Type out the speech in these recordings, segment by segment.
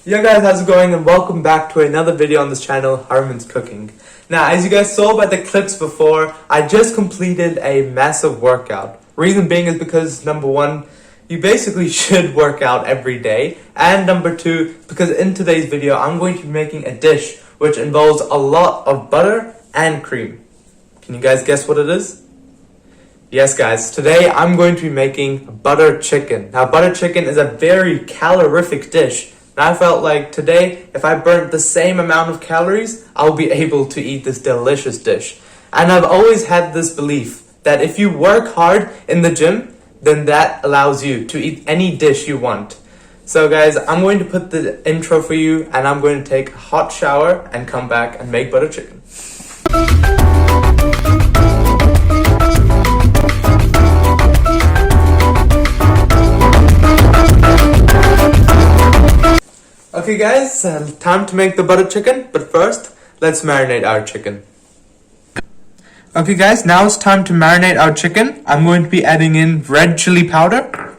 Yo guys, how's it going, and welcome back to another video on this channel, Harman's Cooking. Now, as you guys saw by the clips before, I just completed a massive workout. Reason being is because, number one, you basically should work out every day, and number two, because in today's video, I'm going to be making a dish which involves a lot of butter and cream. Can you guys guess what it is? Yes guys, today I'm going to be making butter chicken. Now, butter chicken is a very calorific dish. And I felt like today, if I burnt the same amount of calories, I'll be able to eat this delicious dish. And I've always had this belief that if you work hard in the gym, then that allows you to eat any dish you want. So guys, I'm going to put the intro for you, and I'm going to take a hot shower and come back and make butter chicken. Okay guys, time to make the butter chicken, but first, let's marinate our chicken. Okay guys, now it's time to marinate our chicken. I'm going to be adding in red chili powder,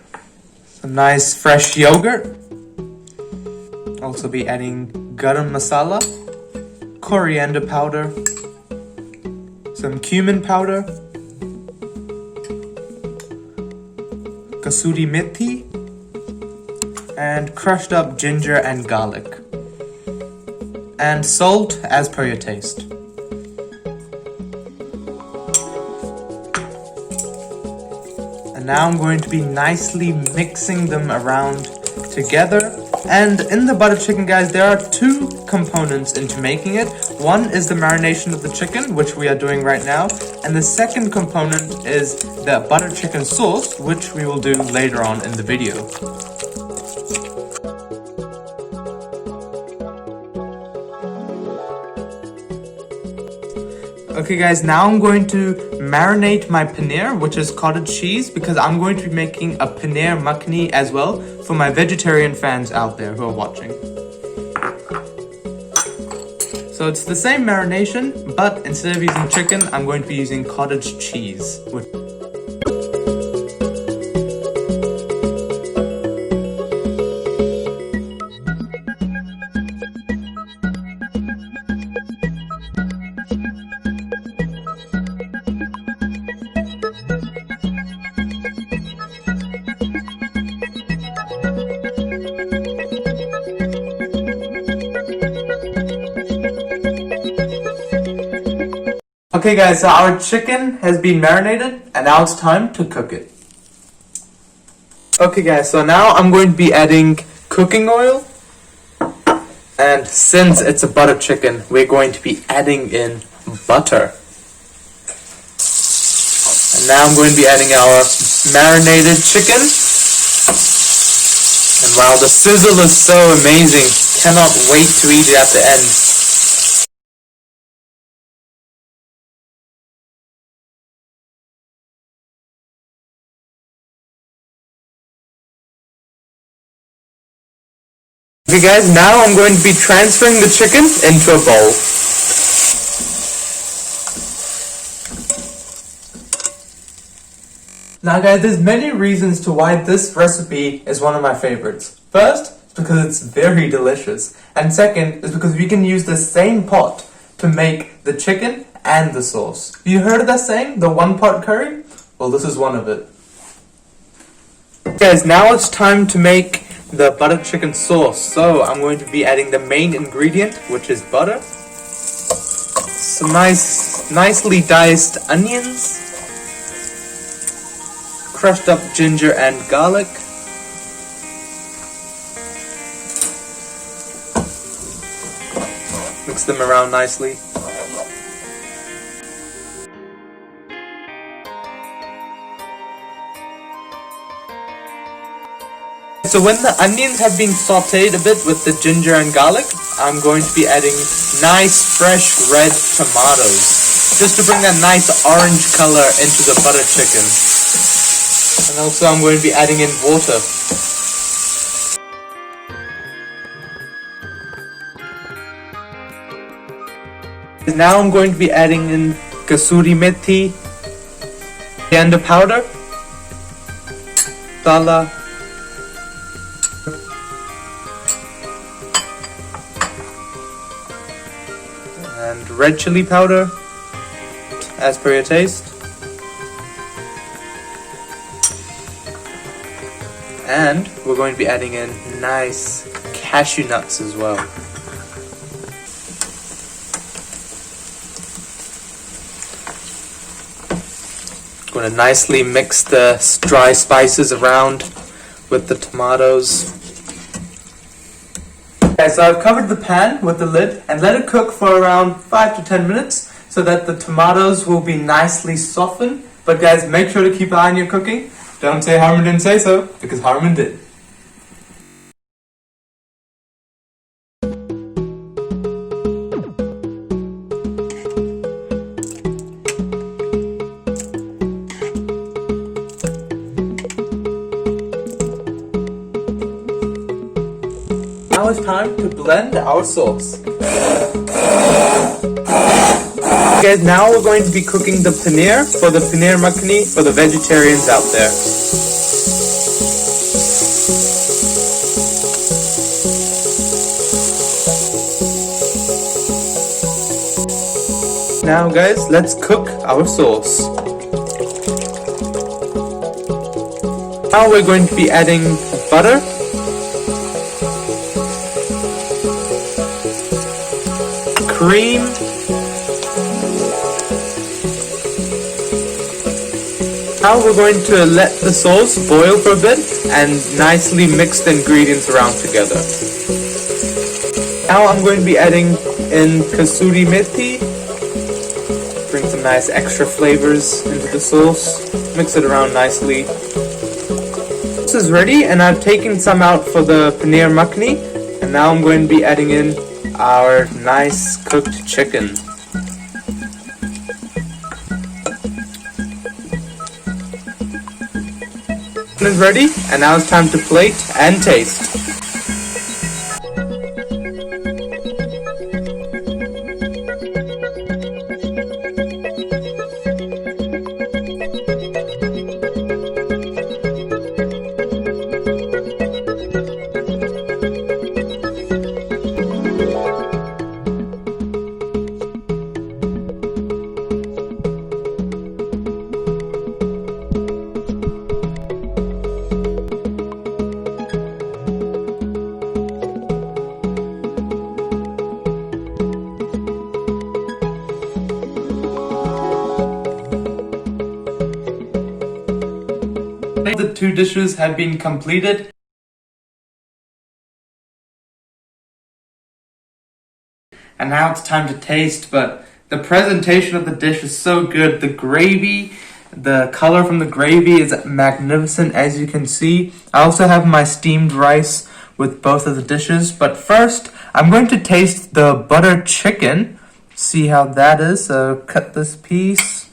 some nice fresh yogurt, also be adding garam masala, coriander powder, some cumin powder, kasuri methi, and crushed up ginger and garlic, and salt as per your taste. And now I'm going to be nicely mixing them around together. And in the butter chicken, guys, there are two components into making it. One is the marination of the chicken, which we are doing right now, and the second component is the butter chicken sauce, which we will do later on in the video. Okay guys, now I'm going to marinate my paneer, which is cottage cheese, because I'm going to be making a paneer makhni as well for my vegetarian fans out there who are watching. So it's the same marination, but instead of using chicken, I'm going to be using cottage cheese. Okay guys, so our chicken has been marinated, and now it's time to cook it. Okay guys, so now I'm going to be adding cooking oil, and since it's a butter chicken, we're going to be adding in butter. And now I'm going to be adding our marinated chicken. And wow, the sizzle is so amazing. Cannot wait to eat it at the end. Okay guys, now I'm going to be transferring the chicken into a bowl. Now guys, there's many reasons to why this recipe is one of my favorites. First, it's because it's very delicious. And second, is because we can use the same pot to make the chicken and the sauce. You heard of that saying, the one pot curry? Well, this is one of it. Guys, now it's time to make the butter chicken sauce. So I'm going to be adding the main ingredient, which is butter, some nicely diced onions, crushed up ginger and garlic, mix them around nicely. So when the onions have been sauteed a bit with the ginger and garlic, I'm going to be adding nice fresh red tomatoes, just to bring that nice orange color into the butter chicken. And also I'm going to be adding in water. Now I'm going to be adding in kasuri methi, coriander powder, masala, red chili powder as per your taste. And we're going to be adding in nice cashew nuts as well. Going to nicely mix the dry spices around with the tomatoes. Okay, so I've covered the pan with the lid and let it cook for around 5 to 10 minutes so that the tomatoes will be nicely softened. But guys, make sure to keep an eye on your cooking. Don't say Harman didn't say so, because Harman did. Now it's time to blend our sauce. Guys, now we're going to be cooking the paneer for the paneer makhani for the vegetarians out there. Now guys, let's cook our sauce. Now we're going to be adding butter, cream, now we're going to let the sauce boil for a bit and nicely mix the ingredients around together. Now I'm going to be adding in kasuri methi, bring some nice extra flavors into the sauce, mix it around nicely. This is ready and I've taken some out for the paneer makhani, and now I'm going to be adding in our nice cooked chicken. Is ready, and now it's time to plate and taste. The two dishes have been completed. And now it's time to taste, but the presentation of the dish is so good. The gravy, the color from the gravy is magnificent, as you can see. I also have my steamed rice with both of the dishes, but first I'm going to taste the butter chicken, see how that is. So cut this piece.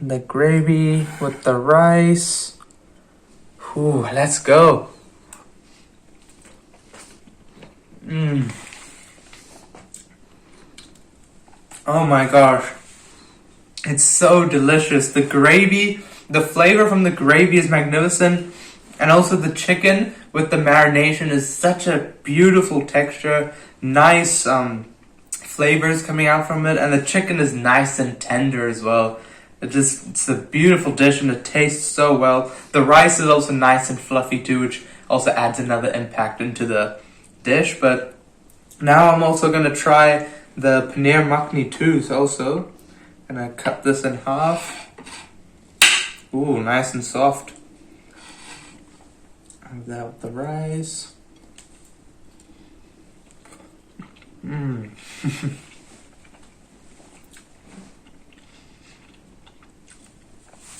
The gravy with the rice. Ooh, let's go. Oh my gosh. It's so delicious. The gravy, the flavor from the gravy is magnificent. And also the chicken with the marination is such a beautiful texture. Nice flavors coming out from it. And the chicken is nice and tender as well. It's a beautiful dish and it tastes so well. The rice is also nice and fluffy too, which also adds another impact into the dish. But now I'm also going to try the paneer makhani too. So also, I'm going to cut this in half. Ooh, nice and soft. Have that with the rice.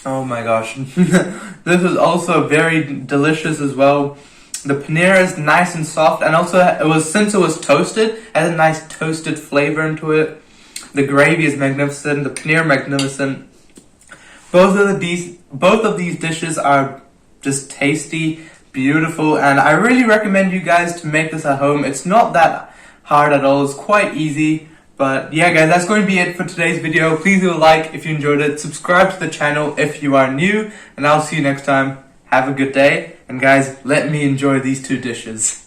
Oh my gosh. This is also very delicious as well. The paneer is nice and soft, and also since it was toasted, it has a nice toasted flavor into it. The gravy is magnificent, the paneer magnificent. Both of these dishes are just tasty, beautiful, and I really recommend you guys to make this at home. It's not that hard at all, it's quite easy. But yeah guys, that's going to be it for today's video. Please leave a like if you enjoyed it. Subscribe to the channel if you are new. And I'll see you next time. Have a good day. And guys, let me enjoy these two dishes.